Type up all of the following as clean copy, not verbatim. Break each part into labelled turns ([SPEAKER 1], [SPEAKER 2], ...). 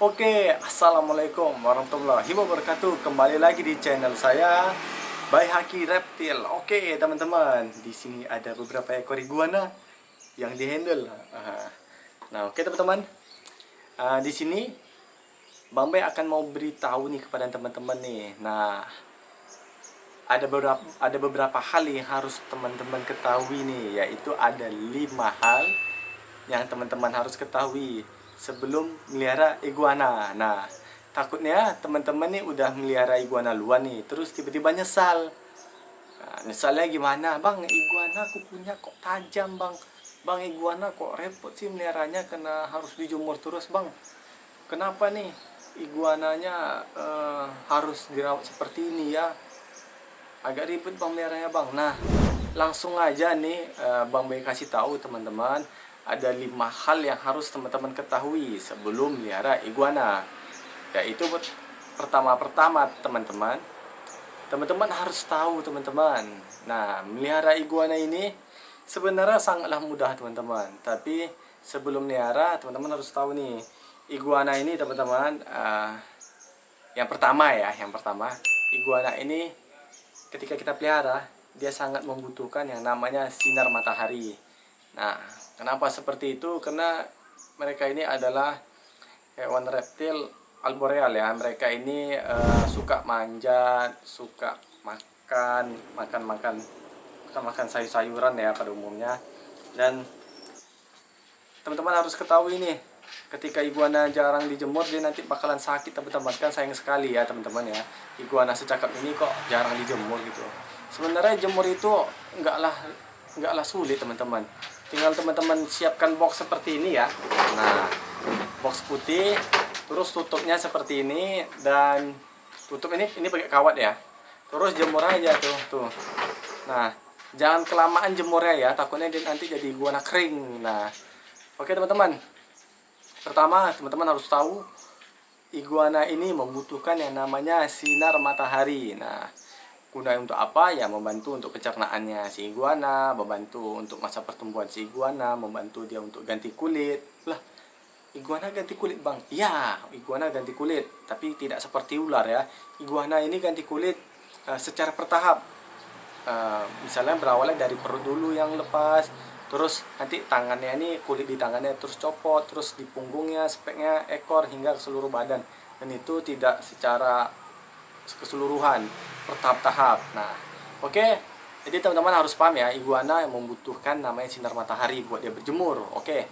[SPEAKER 1] Oke, assalamualaikum warahmatullahi wabarakatuh. Kembali lagi di channel saya, By Haki Reptil. Oke, teman-teman, di sini ada beberapa ekor iguana yang dihandle. Nah, oke teman-teman, di sini Bang Bay akan mau beritahu nih kepada teman-teman nih. Nah, ada beberapa hal yang harus teman-teman ketahui nih, yaitu ada 5 hal yang teman-teman harus ketahui sebelum melihara iguana. Nah, takutnya teman-teman nih udah melihara iguana luar nih, terus tiba-tiba nyesal. Nah, nyesalnya gimana? Bang, iguana kukunya kok tajam, Bang. Bang, iguana kok repot sih meliharanya, karena harus dijemur terus, Bang. Kenapa nih iguananya harus dirawat seperti ini ya? Agak ribet Bang meliharanya, Bang. Nah, langsung aja nih Bang Bay kasih tahu teman-teman, ada 5 hal yang harus teman-teman ketahui sebelum melihara iguana. Yaitu pertama-pertama teman-teman harus tahu teman-teman. Nah, melihara iguana ini sebenarnya sangatlah mudah teman-teman. Tapi sebelum melihara teman-teman harus tahu nih, iguana ini teman-teman, yang pertama iguana ini ketika kita pelihara, dia sangat membutuhkan yang namanya sinar matahari. Nah, kenapa seperti itu? Karena mereka ini adalah hewan reptil arboreal ya. Mereka ini suka manjat, suka makan sayur-sayuran ya pada umumnya. Dan teman-teman harus ketahui nih, ketika iguana jarang dijemur, dia nanti bakalan sakit teman-teman. Kan sayang sekali ya teman-teman ya, iguana secakap ini kok jarang dijemur gitu. Sebenarnya jemur itu enggaklah sulit teman-teman. Tinggal teman-teman siapkan box seperti ini ya. Nah, box putih, terus tutupnya seperti ini, dan tutup ini pakai kawat ya. Terus jemur aja tuh. Nah, jangan kelamaan jemurnya ya, takutnya dia nanti jadi iguana kering. Nah, oke teman-teman. Pertama, teman-teman harus tahu iguana ini membutuhkan yang namanya sinar matahari. Nah, gunanya untuk apa? Ya membantu untuk pencernaannya si iguana, membantu untuk masa pertumbuhan si iguana, membantu dia untuk ganti kulit. Lah, iguana ganti kulit, Bang? Ya, iguana ganti kulit, tapi tidak seperti ular ya. Iguana ini ganti kulit secara bertahap. Misalnya berawalnya dari perut dulu yang lepas, terus nanti tangannya ini, kulit di tangannya terus copot, terus di punggungnya, speknya, ekor, hingga ke seluruh badan. Dan itu tidak secara keseluruhan, bertahap-tahap. Nah, oke. Jadi teman-teman harus paham ya, iguana yang membutuhkan namanya sinar matahari buat dia berjemur. Oke.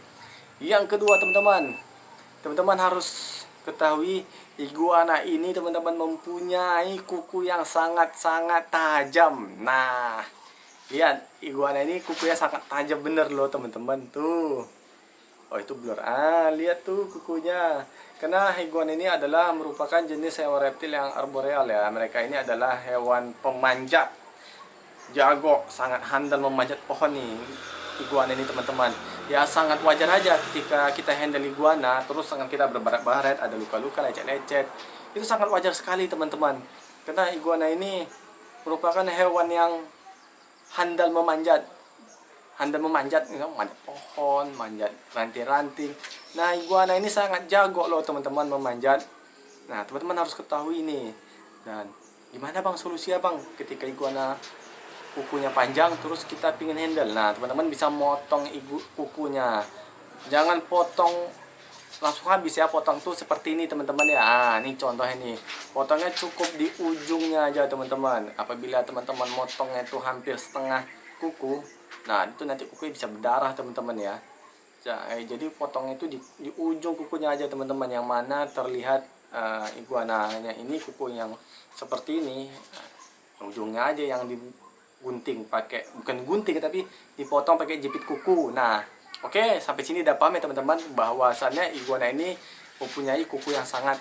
[SPEAKER 1] Yang kedua teman-teman harus ketahui, iguana ini teman-teman mempunyai kuku yang sangat-sangat tajam. Nah, lihat, iguana ini kukunya sangat tajam bener loh teman-teman tuh. Oh, itu blur. Lihat tuh kukunya. Karena iguana ini adalah merupakan jenis hewan reptil yang arboreal ya. Mereka ini adalah hewan pemanjat. Jago, sangat handal memanjat pohon nih iguana ini teman-teman. Ya sangat wajar aja ketika kita handle iguana, terus tangan kita berbaret-baret, ada luka-luka, lecet-lecet. Itu sangat wajar sekali teman-teman. Karena iguana ini merupakan hewan yang handal memanjat, manjat pohon, manjat ranting-ranting. Nah, iguana ini sangat jago loh teman-teman memanjat. Nah, teman-teman harus ketahui ini. Dan gimana Bang solusinya Bang ketika iguana kukunya panjang terus kita pingin handle? Nah, teman-teman bisa motong kukunya. Jangan potong langsung habis ya, potong tuh seperti ini teman-teman ya. Ini contohnya nih, potongnya cukup di ujungnya aja teman-teman. Apabila teman-teman motongnya tuh hampir setengah kuku, nah itu nanti kukunya bisa berdarah teman-teman ya. Jadi potongnya itu di ujung kukunya aja teman-teman, yang mana terlihat iguananya ini kuku yang seperti ini. Ujungnya aja yang digunting bukan gunting tapi dipotong pakai jepit kuku. Nah, oke, sampai sini udah paham ya teman-teman, bahwasannya iguana ini mempunyai kuku yang sangat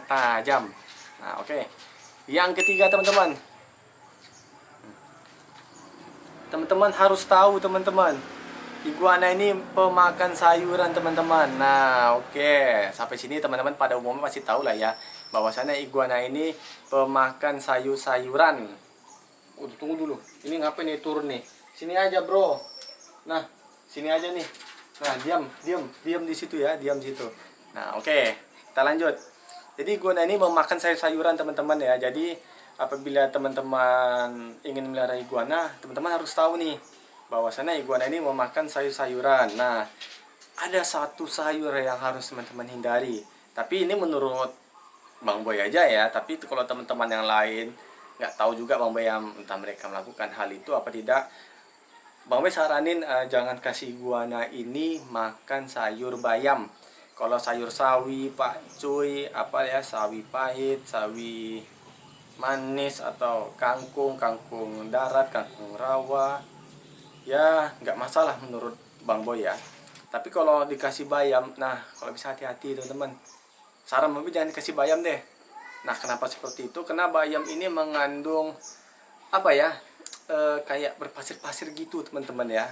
[SPEAKER 1] tajam. Nah, oke. Yang ketiga teman-teman harus tahu teman-teman, iguana ini pemakan sayuran teman-teman. Nah, oke. Sampai sini teman-teman pada umumnya masih tahu lah ya, bahwasannya iguana ini pemakan sayur-sayuran. Tunggu dulu. Ini ngapain nih turun nih? Sini aja, Bro. Nah, sini aja nih. Nah, diam di situ ya, diam di situ. Nah, oke. Kita lanjut. Jadi iguana ini memakan sayur-sayuran teman-teman ya. Jadi apabila teman-teman ingin melihara iguana, teman-teman harus tahu nih bahwasanya iguana ini memakan sayur-sayuran. Nah, ada satu sayur yang harus teman-teman hindari. Tapi ini menurut Bang Boy aja ya. Tapi kalau teman-teman yang lain nggak tahu juga Bang Boy, yang entah mereka melakukan hal itu apa tidak, Bang Boy saranin jangan kasih iguana ini makan sayur bayam. Kalau sayur sawi, pak cuy, apa ya, sawi pahit, sawi manis, atau kangkung, kangkung darat, kangkung rawa, ya nggak masalah menurut Bang Boy ya. Tapi kalau dikasih bayam, nah kalau bisa hati-hati teman-teman. Saran Bang Boy jangan dikasih bayam deh. Nah kenapa seperti itu? Karena bayam ini mengandung apa ya, kayak berpasir-pasir gitu teman-teman ya.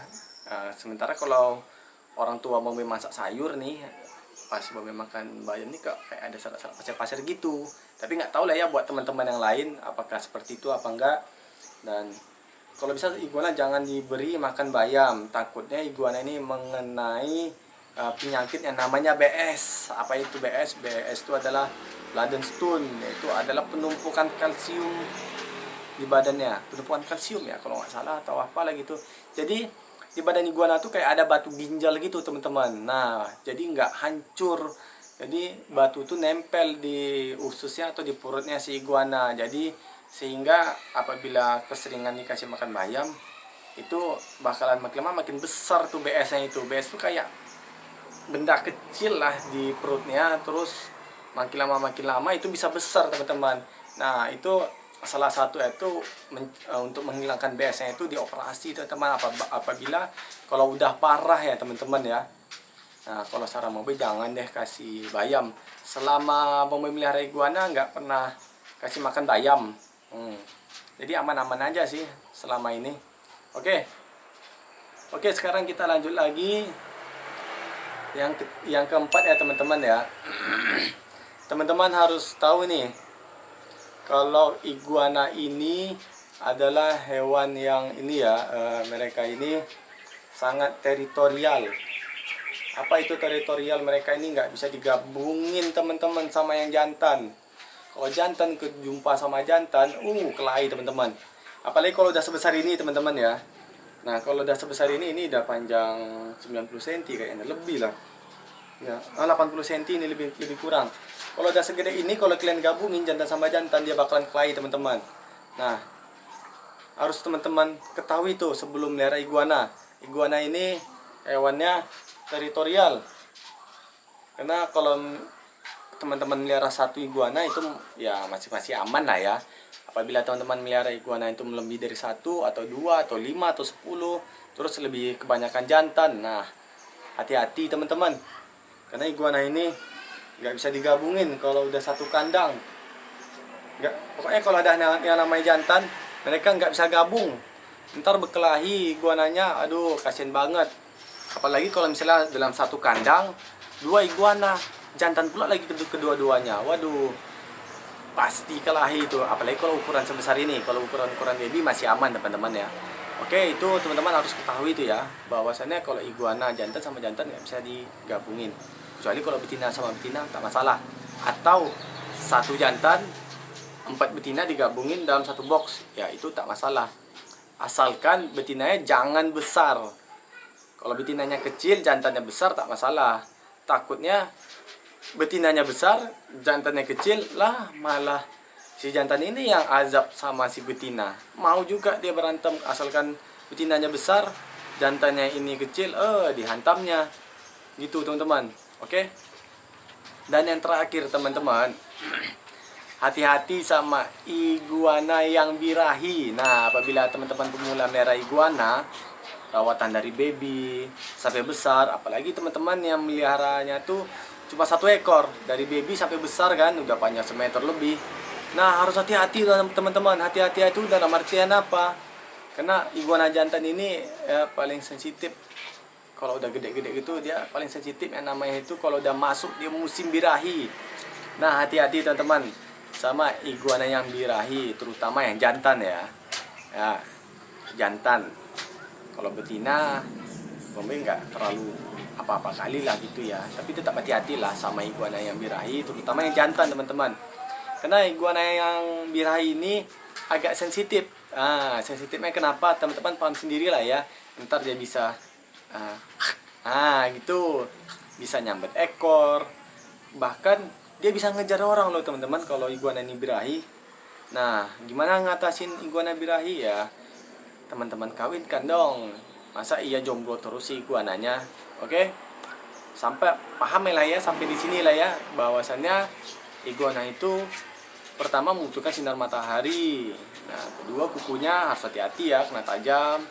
[SPEAKER 1] Sementara kalau orang tua Bang Boy masak sayur nih, pas Bang Boy makan bayam nih kayak ada serat-serat pasir-pasir gitu. Tapi nggak tahu lah ya buat teman-teman yang lain apakah seperti itu apa enggak. Dan kalau bisa iguana jangan diberi makan bayam, takutnya iguana ini mengenai penyakit yang namanya BS. Apa itu BS? BS itu adalah Blood and Stone, yaitu adalah penumpukan kalsium di badannya, penumpukan kalsium ya kalau nggak salah, atau apalah gitu. Jadi di badan iguana tuh kayak ada batu ginjal gitu teman-teman. Nah jadi nggak hancur, jadi batu tuh nempel di ususnya atau di perutnya si iguana. Jadi sehingga apabila keseringan dikasih makan bayam, itu bakalan makin lama makin besar tuh BS-nya itu. BS tuh kayak benda kecil lah di perutnya, terus makin lama itu bisa besar teman-teman. Nah itu salah satu itu untuk menghilangkan BS-nya itu dioperasi teman-teman, apabila kalau udah parah ya teman-teman ya. Nah kalau saran Bang Boy jangan deh kasih bayam. Selama Bang Boy melihara iguana nggak pernah kasih makan bayam. Jadi aman-aman aja sih selama ini. Oke, sekarang kita lanjut lagi yang keempat ya teman-teman ya. Teman-teman harus tahu nih, kalau iguana ini adalah hewan yang ini ya, mereka ini sangat teritorial. Apa itu teritorial? Mereka ini nggak bisa digabungin teman-teman sama yang jantan. Kalau jantan kejumpa sama jantan, kelahi teman-teman. Apalagi kalau udah sebesar ini teman-teman ya. Nah kalau udah sebesar ini udah panjang 90 cm kayaknya, lebih lah ya, 80 cm ini lebih kurang. Kalau udah segede ini, kalau kalian gabungin jantan sama jantan, dia bakalan kelahi teman-teman. Nah harus teman-teman ketahui tuh sebelum melihara iguana. Iguana ini hewannya teritorial. Karena kalau teman-teman melihara satu iguana itu ya masih aman lah ya. Apabila teman-teman melihara iguana itu melebihi dari 1 atau 2 atau 5 atau 10, terus lebih kebanyakan jantan, nah hati-hati teman-teman. Karena iguana ini nggak bisa digabungin kalau udah satu kandang. Pokoknya kalau ada yang namanya jantan, mereka nggak bisa gabung. Ntar berkelahi iguananya, aduh kasian banget. Apalagi kalau misalnya dalam satu kandang 2 iguana, jantan pula lagi kedua-duanya, waduh pasti kelahi itu. Apalagi kalau ukuran sebesar ini. Kalau ukuran baby masih aman teman-teman ya. Oke, itu teman-teman harus ketahui itu ya, bahwasannya kalau iguana jantan sama jantan nggak bisa digabungin, kecuali kalau betina sama betina tak masalah, atau satu jantan 4 betina digabungin dalam satu box, ya itu tak masalah, asalkan betinanya jangan besar. Kalau betinanya kecil, jantannya besar, tak masalah. Takutnya betinanya besar, jantannya kecil lah, malah si jantan ini yang azab sama si betina. Mau juga dia berantem, asalkan betinanya besar, jantannya ini kecil, dihantamnya. Gitu teman-teman. Oke. Dan yang terakhir teman-teman, hati-hati sama iguana yang birahi. Nah, apabila teman-teman pemula melihara iguana, rawatan dari baby sampai besar, apalagi teman-teman yang meliharanya tuh cuma 1 ekor, dari baby sampai besar kan, udah panjang 1 meter lebih. Nah harus hati-hati teman-teman. Hati-hati itu dalam artian apa? Karena iguana jantan ini ya paling sensitif. Kalau udah gede-gede gitu dia paling sensitif, yang namanya itu kalau udah masuk dia musim birahi. Nah hati-hati teman-teman sama iguana yang birahi, terutama yang jantan ya. Jantan. Kalau betina, Bang Boy nggak terlalu apa-apa kali lah gitu ya. Tapi tetap hati-hati lah sama iguana yang birahi, terutama yang jantan teman-teman. Karena iguana yang birahi ini agak sensitif. Sensitifnya kenapa? Teman-teman paham sendiri lah ya. Ntar dia bisa gitu, bisa nyambet ekor, bahkan dia bisa ngejar orang loh teman-teman kalau iguana ini birahi. Nah, gimana ngatasin iguana birahi ya? Teman-teman kawinkan dong. Masa iya jomblo terus si iguananya? Oke? Sampai paham lah ya, sampai di sini lah ya, bahwasannya iguana itu pertama membutuhkan sinar matahari. Nah, kedua kukunya harus hati-hati ya, kena tajam.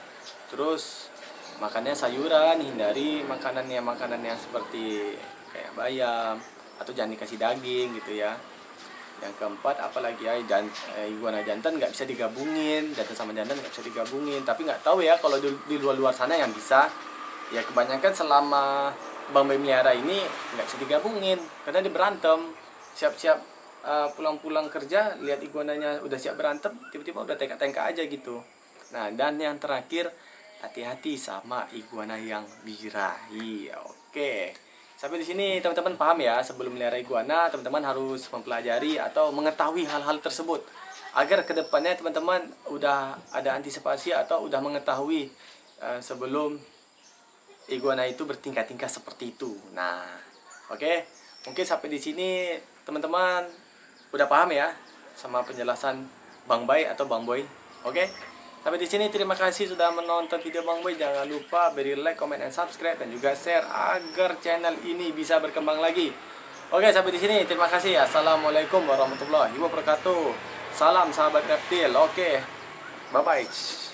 [SPEAKER 1] Terus makannya sayuran, hindari makanan yang seperti kayak bayam, atau jangan dikasih daging gitu ya. Yang keempat apalagi ya, iguana jantan nggak bisa digabungin, jantan sama jantan nggak bisa digabungin. Tapi nggak tahu ya kalau di luar sana yang bisa. Ya kebanyakan selama Bang Boy melihara ini nggak bisa digabungin karena dia berantem. Siap-siap pulang-pulang kerja lihat iguananya udah siap berantem, tiba-tiba udah tengkak-tengkak aja gitu. Nah, dan yang terakhir, hati-hati sama iguana yang birahi. Oke. Sampai di sini teman-teman paham ya, sebelum melihara iguana teman-teman harus mempelajari atau mengetahui hal-hal tersebut agar kedepannya teman-teman udah ada antisipasi atau udah mengetahui sebelum iguana itu bertingkah-tingkah seperti itu. Nah, oke. Mungkin sampai di sini teman-teman udah paham ya sama penjelasan Bang Bay atau Bang Boy. Oke. Sampai di sini terima kasih sudah menonton video Bang Boy. Jangan lupa beri like, comment, dan subscribe dan juga share agar channel ini bisa berkembang lagi. Oke, sampai di sini terima kasih. Assalamualaikum warahmatullahi wabarakatuh. Salam sahabat reptil. Oke. Bye bye.